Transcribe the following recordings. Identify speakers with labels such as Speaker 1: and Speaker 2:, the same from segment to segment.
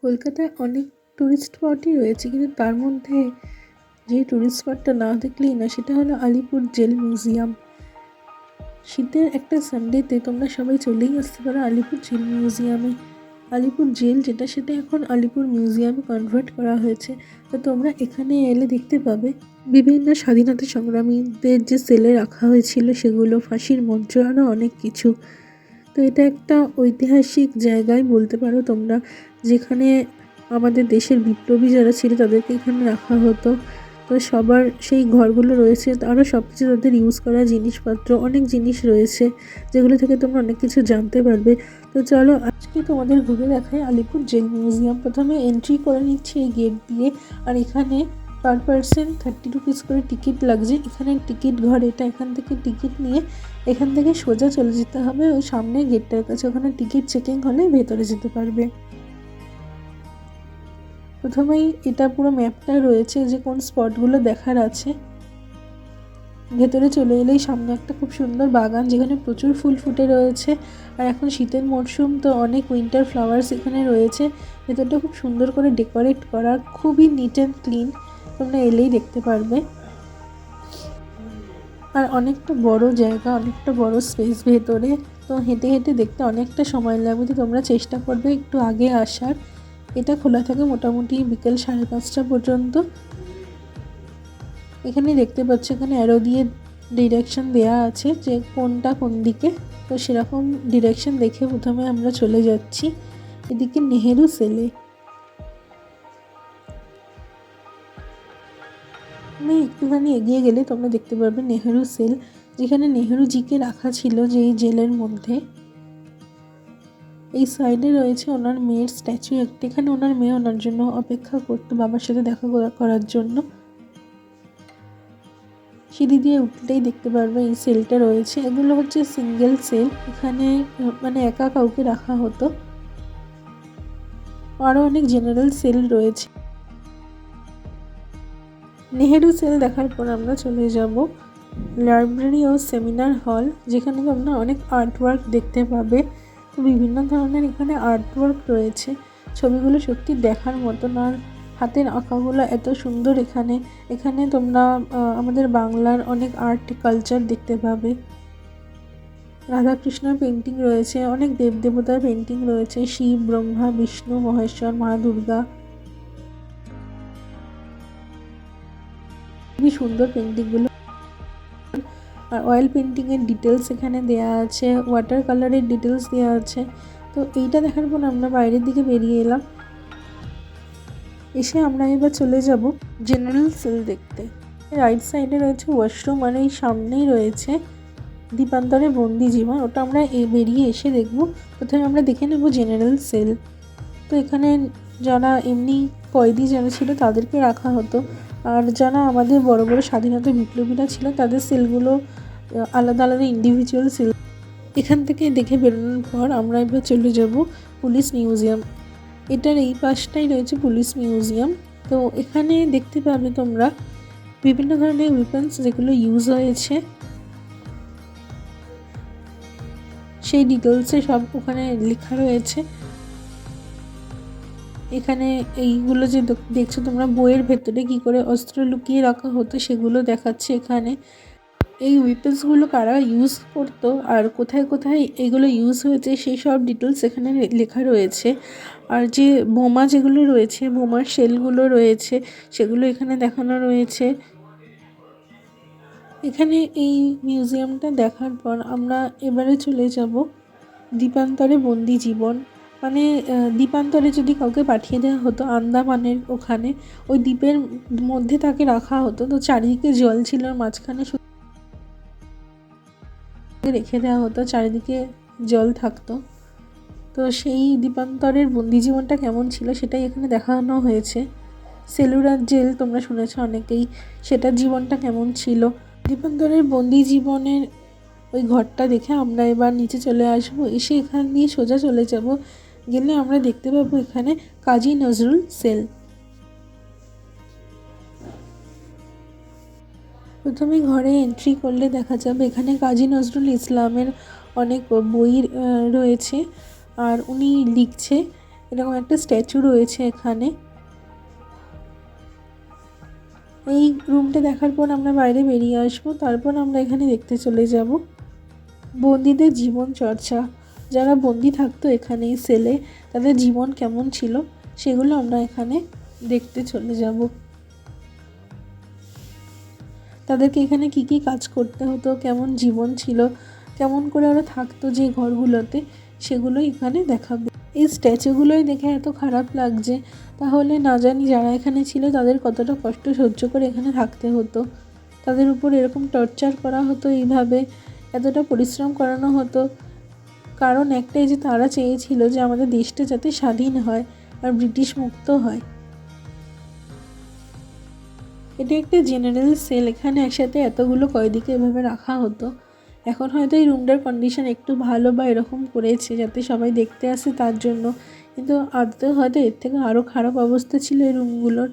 Speaker 1: কলকাতায় অনেক টুরিস্ট স্পটই রয়েছে, কিন্তু তার মধ্যে যে টুরিস্ট স্পটটা না দেখলেই না সেটা হলো আলিপুর জেল মিউজিয়াম। শীতের একটা সানডেতে তোমরা সবাই চলেই আসতে পারো আলিপুর জেল মিউজিয়ামে। আলিপুর জেল যেটা সেটা এখন আলিপুর মিউজিয়ামে কনভার্ট করা হয়েছে। তো তোমরা এখানে এলে দেখতে পাবে বিভিন্ন স্বাধীনতা সংগ্রামীদের যে সেলে রাখা হয়েছিল সেগুলো, ফাঁসির মঞ্চ, আরও অনেক কিছু। তো এটা একটা ঐতিহাসিক জায়গায় বলতে পারো তোমরা, যেখানে আমাদের দেশের বিপ্লবী যারা ছিল তাদেরকে এখানে রাখা হতো। তো সবার সেই ঘরগুলো রয়েছে, আরও সব কিছু তাদের ইউজ করা জিনিসপত্র, অনেক জিনিস রয়েছে যেগুলো থেকে তোমরা অনেক কিছু জানতে পারবে। তো চলো আজকে তোমাদের ঘুরে দেখাই আলিপুর জেল মিউজিয়াম। প্রথমে এন্ট্রি করে নিচ্ছি এই গেট দিয়ে, আর এখানে পার পার্সন 30 রুপিস করে টিকিট লাগছে। এখানে টিকিট ঘর এটা, এখান থেকে টিকিট নিয়ে এখান থেকে সোজা চলে যেতে হবে ওই সামনে গেটটার কাছে, ওখানে টিকিট চেকিং হলে ভেতরে যেতে পারবে। প্রথমেই এটা পুরো ম্যাপটা রয়েছে যে কোন স্পটগুলো দেখার আছে। ভেতরে চলে এলেই সামনে একটা খুব সুন্দর বাগান, যেখানে প্রচুর ফুল ফুটে রয়েছে। আর এখন শীতের মরশুম, তো অনেক উইন্টার ফ্লাওয়ার্স এখানে রয়েছে। ভেতরটা খুব সুন্দর করে ডেকোরেট করা, খুবই নিট অ্যান্ড ক্লিন, তোমরা এলেই দেখতে পারবে। আর অনেকটা বড় জায়গা, অনেকটা বড় স্পেস ভেতরে। তো হেঁটে হেঁটে দেখতে অনেকটা সময় লাগবে, তো তোমরা চেষ্টা করবে একটু আগে আসার। এটা খোলা থাকে মোটামুটি বিকেল 5:30টা পর্যন্ত। এখানে দেখতে পাচ্ছ এখানে অ্যারো দিয়ে ডিরেকশন দেওয়া আছে যে কোনটা কোন দিকে। তো সেরকম ডিরেকশন দেখে প্রথমে আমরা চলে যাচ্ছি এদিকে নেহেরু সেলে। আমি একটুখানি এগিয়ে গেলে তোমরা দেখতে পারবে নেহেরু সেল, যেখানে নেহেরুজিকে রাখা ছিল যে এই জেলের মধ্যে। এই সাইডে রয়েছে ওনার মেয়ের স্ট্যাচু একটা, এখানে ওনার মেয়ে ওনার জন্য অপেক্ষা করতো, বাবার সাথে দেখা করার জন্য। সিঁড়ি দিয়ে উঠলেই দেখতে পারবে এই সেলটা রয়েছে। এগুলো হচ্ছে সিঙ্গেল সেল, এখানে মানে একা কাউকে রাখা হতো। আরও অনেক জেনারেল সেল রয়েছে। নেহেরু সেল দেখার পর আমরা চলে যাব লাইব্রেরি ও সেমিনার হল, যেখানে তোমরা অনেক আর্টওয়ার্ক দেখতে পাবে। তো বিভিন্ন ধরনের এখানে আর্টওয়ার্ক রয়েছে, ছবিগুলো সত্যি দেখার মতন। আর হাতের আঁকাগুলো এত সুন্দর এখানে। এখানে তোমরা আমাদের বাংলার অনেক আর্ট কালচার দেখতে পাবে। রাধাকৃষ্ণের পেন্টিং রয়েছে, অনেক দেবদেবতার পেন্টিং রয়েছে, শিব, ব্রহ্মা, বিষ্ণু, মহেশ্বর, মা দুর্গা। খুবই সুন্দর পেন্টিংগুলো। আর অয়েল পেন্টিংয়ের ডিটেলস এখানে দেওয়া আছে, ওয়াটার কালারের ডিটেলস দেওয়া আছে। তো এইটা দেখার পর আমরা বাইরের দিকে বেরিয়ে এলাম। এসে আমরা এবার চলে যাব জেনারেল সেল দেখতে। রাইট সাইডে রয়েছে ওয়াশরুম, আর এই সামনেই রয়েছে দীপান্তরের বন্দি জীবন, ওটা আমরা বেরিয়ে এসে দেখব। প্রথমে আমরা দেখে নেব জেনারেল সেল। তো এখানে যারা এমনি কয়েদি যারা ছিল তাদেরকে রাখা হতো, আর যারা আমাদের বড় বড় স্বাধীনতা বিপ্লবীরা ছিল তাদের সেলগুলো আলাদা আলাদা ইন্ডিভিজুয়াল সেল। এখান থেকে দেখে বেরোনোর পর আমরা এবার চলে যাব পুলিশ মিউজিয়াম। এটার এই পাশটাই রয়েছে পুলিশ মিউজিয়াম। তো এখানে দেখতে পাবে তোমরা বিভিন্ন ধরনের ওয়েপন্স যেগুলো ইউজ হয়েছে, সেই ডিটেলসে সব ওখানে লেখা রয়েছে। এখানে এইগুলো যে দেখছো তোমরা বইয়ের ভেতরে কি করে অস্ত্র লুকিয়ে রাখা হতো সেগুলো দেখাচ্ছে এখানে। এই উইপেন্সগুলো কারা ইউজ করতো আর কোথায় কোথায় এগুলো ইউজ হয়েছে সেই সব ডিটেলস এখানে লেখা রয়েছে। আর যে বোমা যেগুলো রয়েছে, বোমার শেলগুলো রয়েছে, সেগুলো এখানে দেখানো রয়েছে। এখানে এই মিউজিয়ামটা দেখার পর আমরা এবারে চলে যাব দ্বীপান্তরে বন্দি জীবন। মানে দ্বীপান্তরে যদি কাউকে পাঠিয়ে দেওয়া হতো আন্দামানের ওখানে, ওই দ্বীপের মধ্যে তাকে রাখা হতো। তো চারিদিকে জল ছিল, মাঝখানে রেখে দেওয়া হতো, চারিদিকে জল থাকতো। তো সেই দ্বীপান্তরের বন্দি জীবনটা কেমন ছিল সেটাই এখানে দেখানো হয়েছে। সেলুলার জেল তোমরা শুনেছো অনেকেই, সেটার জীবনটা কেমন ছিল। দ্বীপান্তরের বন্দি জীবনের ওই ঘরটা দেখে আমরা এবার নিচে চলে আসবো। এসে এখান দিয়ে সোজা চলে যাব, গেলে আমরা দেখতে পাবো এখানে কাজী নজরুল সেল। প্রথমে ঘরে এন্ট্রি করলে দেখা যাবে এখানে কাজী নজরুল ইসলামের অনেক বই রয়েছে, আর উনি লিখছে এরকম একটা স্ট্যাচু রয়েছে এখানে। এই রুমটা দেখার পর আমরা বাইরে বেরিয়ে আসবো, তারপর আমরা এখানে দেখতে চলে যাব বন্দীদের জীবন চর্চা। যারা বন্দি থাকতো এখানে এই সেলে, তাদের জীবন কেমন ছিল সেগুলো আমরা এখানে দেখতে চলে যাব। তাদেরকে এখানে কি কি কাজ করতে হতো, কেমন জীবন ছিল, কেমন করে ওরা থাকতো যে ঘরগুলোতে, সেগুলোই এখানে দেখাবে। এই স্ট্যাচুগুলোই দেখে এত খারাপ লাগছে, তাহলে না জানি যারা এখানে ছিল তাদের কতটা কষ্ট সহ্য করে এখানে থাকতে হতো। তাদের উপর এরকম টর্চার করা হতো, এইভাবে এতটা পরিশ্রম করানো হতো, কারণ একটাই যে তারা চেয়েছিল যে আমাদের দেশটা যাতে স্বাধীন হয় আর ব্রিটিশ মুক্ত হয়। এটা একটা জেনারেল সেল, এখানে একসাথে এতগুলো কয়েদিকে এভাবে রাখা হতো। এখন হয়তো এই রুমটার কন্ডিশন একটু ভালো বা এরকম করেছে যাতে সবাই দেখতে আসে তার জন্য, কিন্তু আদতে হয়তো এর থেকে আরও খারাপ অবস্থা ছিল এই রুমগুলোর।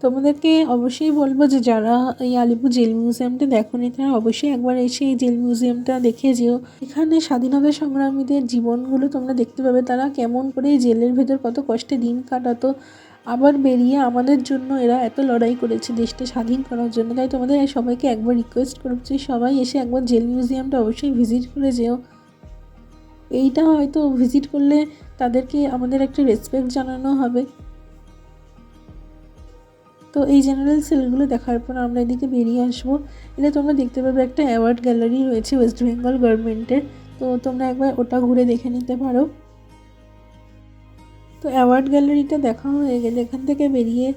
Speaker 1: তোমাদেরকে অবশ্যই বলবো যে যারা এই আলিপুর জেল মিউজিয়ামটা দেখোনি তারা অবশ্যই একবার এসে এই জেল মিউজিয়ামটা দেখে যেও। এখানে স্বাধীনতা সংগ্রামীদের জীবনগুলো তোমরা দেখতে পাবে, তারা কেমন করে এই জেলের ভেতর কত কষ্টে দিন কাটাতো, আবার বেরিয়ে আমাদের জন্য এরা এত লড়াই করেছে দেশটা স্বাধীন করার জন্য। তাই তোমাদের সবাইকে একবার রিকোয়েস্ট করছি, সবাই এসে একবার জেল মিউজিয়ামটা অবশ্যই ভিজিট করে যেও। এইটা হয়তো ভিজিট করলে তাদেরকে আমাদের একটা রেসপেক্ট জানানো হবে। তো এই জেনারেল সেলগুলো দেখার পর আমরা এদিকে বেরিয়ে আসবো। এটা তোমরা দেখতে পাবে একটা অ্যাওয়ার্ড গ্যালারি রয়েছে ওয়েস্ট বেঙ্গল গভর্নমেন্টের, তো তোমরা একবার ওটা ঘুরে দেখে নিতে পারো। তো অ্যাওয়ার্ড গ্যালারিটা দেখা হয়ে গেলে এখান থেকে বেরিয়ে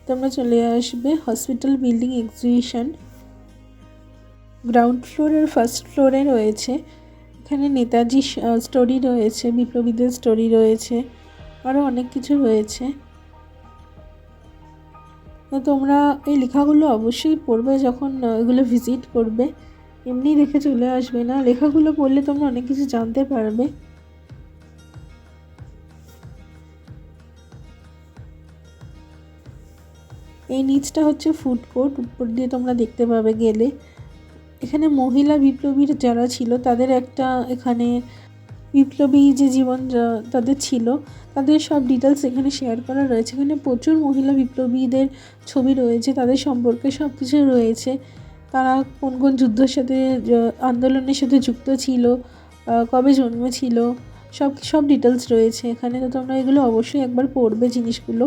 Speaker 1: তোমরা চলে আসবে hospital building exhibition. Ground floor আর ফার্স্ট ফ্লোরে রয়েছে, এখানে নেতাজি স্টোরি রয়েছে, বিপ্লবীদের স্টোরি রয়েছে, আরও অনেক কিছু রয়েছে। তো তোমরা এই লেখাগুলো অবশ্যই পড়বে যখন এগুলো ভিজিট করবে, এমনি দেখে চলে আসবে না, লেখাগুলো পড়লে তোমরা অনেক কিছু জানতে পারবে। এই নিচটা হচ্ছে ফুড কোর্ট, উপর দিয়ে তোমরা দেখতে পাবে গেলে। এখানে মহিলা বিপ্লবীর যারা ছিল তাদের একটা, এখানে বিপ্লবী যে জীবন তাদের ছিল তাদের সব ডিটেলস এখানে শেয়ার করা রয়েছে। এখানে প্রচুর মহিলা বিপ্লবীদের ছবি রয়েছে, তাদের সম্পর্কে সব কিছু রয়েছে, তারা কোন কোন যুদ্ধের সাথে আন্দোলনের সাথে যুক্ত ছিল, কবে জন্মেছিল, সব সব ডিটেলস রয়েছে এখানে। তো তোমরা এগুলো অবশ্যই একবার পড়বে জিনিসগুলো।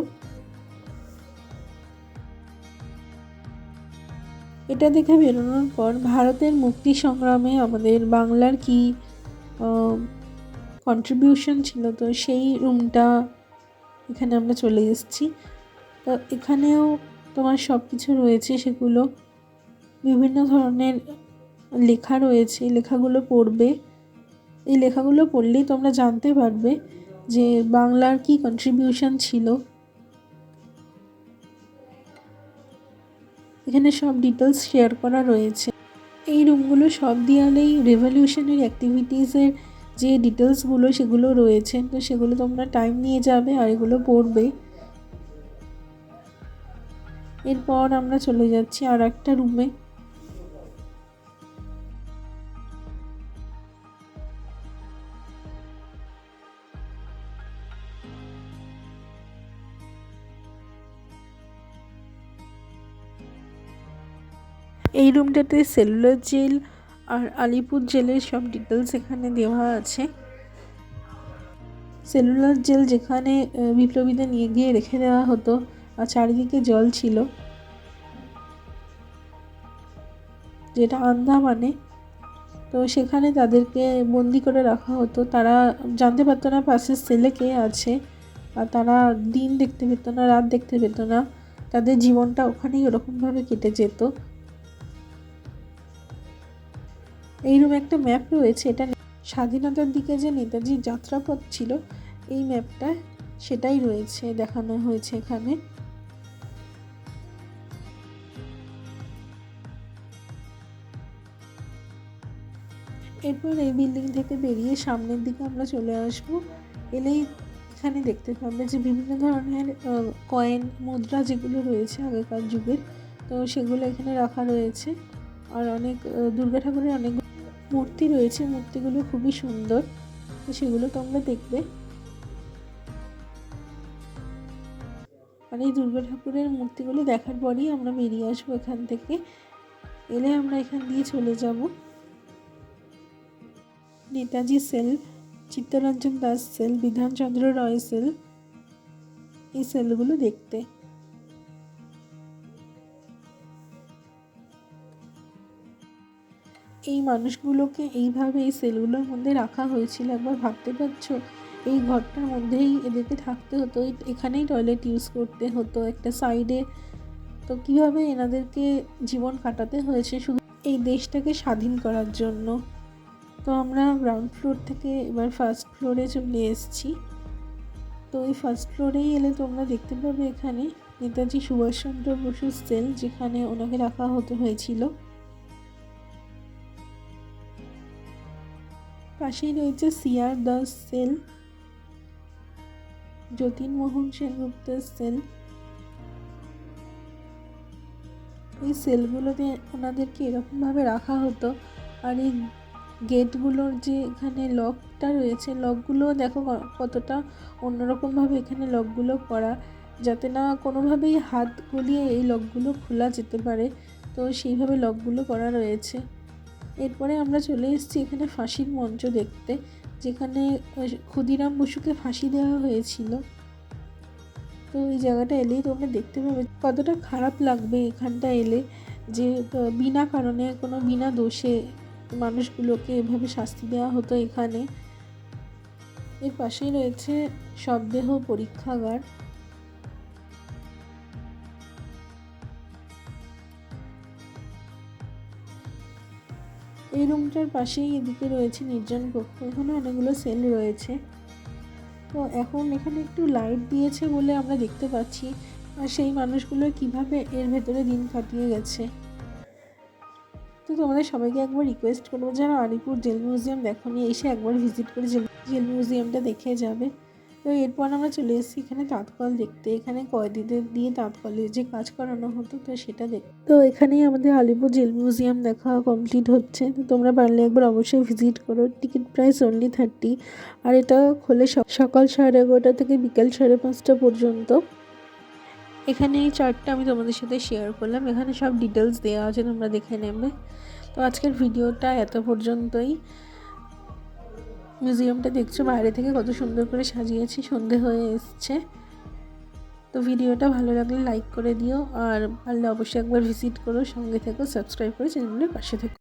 Speaker 1: এটা দেখে বেরোনোর পর ভারতের মুক্তি সংগ্রামে আমাদের বাংলার কি কন্ট্রিবিউশন ছিল, তো সেই রুমটা এখানে আমরা চলে এসেছি। তো এখানেও তোমার সব কিছু রয়েছে, সেগুলো বিভিন্ন ধরনের লেখা রয়েছে, লেখাগুলো পড়বে। এই লেখাগুলো পড়লেই তোমরা জানতে পারবে যে বাংলার কি কন্ট্রিবিউশন ছিল। এখানে সব ডিটেলস শেয়ার করা রয়েছে। এই রুমগুলো সব দেয়ালেই রেভলিউশনারি অ্যাক্টিভিটিসের যে ডিটেলসগুলো সেগুলো রয়েছে, তো সেগুলো তোমরা টাইম নিয়ে যাবে আর এগুলো পড়বে। এরপর আমরা চলে যাচ্ছি আর একটা রুমে। এই রুমটাতে সেলুলার জেল আর আলিপুর জেলের সব ডিটেলস এখানে দেওয়া আছে। সেলুলার জেল যেখানে বিপ্লবীদের নিয়ে গিয়ে রেখে দেওয়া হতো, আর চারিদিকে জল ছিল, যেটা আন্দামানে। তো সেখানে তাদেরকে বন্দি করে রাখা হতো, তারা জানতে পারতো না পাশের সেলে কে আছে, আর তারা দিন দেখতে পেত না, রাত দেখতে পেত না, তাদের জীবনটা ওখানেই ওরকমভাবে কেটে যেত। এই রুমে একটা ম্যাপ রয়েছে, এটা স্বাধীনতার দিকে যে নেতাজির যাত্রাপথ ছিল এই ম্যাপটা সেটাই রয়েছে, দেখানো হয়েছে এখানে। এরপর এই বিল্ডিং থেকে বেরিয়ে সামনের দিকে আমরা চলে আসব। এলেই এখানে দেখতে পাবে যে বিভিন্ন ধরনের কয়েন, মুদ্রা যেগুলো রয়েছে আগেকার যুগের, তো সেগুলো এখানে রাখা রয়েছে। আর অনেক দুর্গা ঠাকুরের অনেক মূর্তি রয়েছে, মূর্তিগুলো খুবই সুন্দর, তো সেগুলো তোমরা দেখবে। আর এই দুর্গা ঠাকুরের মূর্তিগুলো দেখার পরেই আমরা বেরিয়ে আসবো এখান থেকে। এলে আমরা এখান দিয়ে চলে যাব নেতাজি সেল, চিত্তরঞ্জন দাস সেল, বিধানচন্দ্র রয় সেল, এই সেলগুলো দেখতে। এই মানুষগুলোকে এইভাবে এই সেলগুলোর মধ্যে রাখা হয়েছিল। একবার ভাবতে পারছো, এই ঘরটার মধ্যেই এদেরকে থাকতে হতো, এখানেই টয়লেট ইউজ করতে হতো একটা সাইডে। তো কীভাবে এনাদেরকে জীবন কাটাতে হয়েছে শুধু এই দেশটাকে স্বাধীন করার জন্য। তো আমরা গ্রাউন্ড ফ্লোর থেকে এবার ফার্স্ট ফ্লোরে চলে এসেছি। তো এই ফার্স্ট ফ্লোরেই এলে তোমরা দেখতে পাবে এখানে নেতাজি সুভাষচন্দ্র বসুর সেল, যেখানে ওনাকে রাখা হয়েছিল। পাশেই রয়েছে সিআর দাস সেল, যতীনমোহন সেনগুপ্তের সেল। এই সেলগুলোতে ওনাদেরকে এরকমভাবে রাখা হতো। আর এই গেটগুলোর যে এখানে লকটা রয়েছে, লকগুলো দেখো কতটা অন্যরকমভাবে এখানে লকগুলো করা, যাতে না কোনোভাবেই হাত গলিয়ে এই লকগুলো খোলা যেতে পারে। তো সেইভাবে লকগুলো করা রয়েছে। এরপরে আমরা চলে এসেছি এখানে ফাঁসির মঞ্চ দেখতে, যেখানে ক্ষুদিরাম বসুকে ফাঁসি দেওয়া হয়েছিল। তো এই জায়গাটা এলেই তোমরা দেখতে পাবে কতটা খারাপ লাগবে এখানটা এলে, যে বিনা কারণে কোনো বিনা দোষে মানুষগুলোকে এভাবে শাস্তি দেওয়া হতো এখানে। এর পাশেই রয়েছে শবদেহ পরীক্ষাগার। এই রুমটার পাশেই এদিকে রয়েছে নির্জন কক্ষ, এখানে অনেকগুলো সেল রয়েছে। তো এখন এখানে একটু লাইট দিয়েছে বলে আমরা দেখতে পাচ্ছি আর সেই মানুষগুলো কিভাবে এর ভেতরে দিন কাটিয়ে গেছে। তো তোমাদের সবাইকে একবার রিকোয়েস্ট করবো, যারা আলিপুর জেল মিউজিয়াম দেখোনি, এসে একবার ভিজিট করে জেল মিউজিয়ামটা দেখে যাবে। তো এরপর আমরা চলে এসেছি এখানে তাঁতকল দেখতে। এখানে কয়েদিদের দিয়ে তাঁতকলে যে কাজ করানো হতো, তো সেটা দেখতে। তো এখানেই আমাদের আলিপুর জেল মিউজিয়াম দেখা কমপ্লিট হচ্ছে। তো তোমরা পারলে একবার অবশ্যই ভিজিট করো। টিকিট প্রাইস অনলি 30, আর এটা খোলে সকাল 11:30 থেকে বিকাল 5:30 পর্যন্ত। এখানে এই চার্টটা আমি তোমাদের সাথে শেয়ার করলাম, এখানে সব ডিটেলস দেওয়া আছে, তোমরা দেখে নেবে। তো আজকের ভিডিওটা এত পর্যন্তই। মিউজিয়ামটা দেখছো বাইরে থেকে কত সুন্দর করে সাজিয়েছি, সন্ধে হয়ে এসছে। তো ভিডিওটা ভালো লাগলে লাইক করে দিও, আর পারলে অবশ্যই একবার ভিজিট করো, সঙ্গে থেকো, সাবস্ক্রাইব করে চ্যানেলের পাশে থেকো।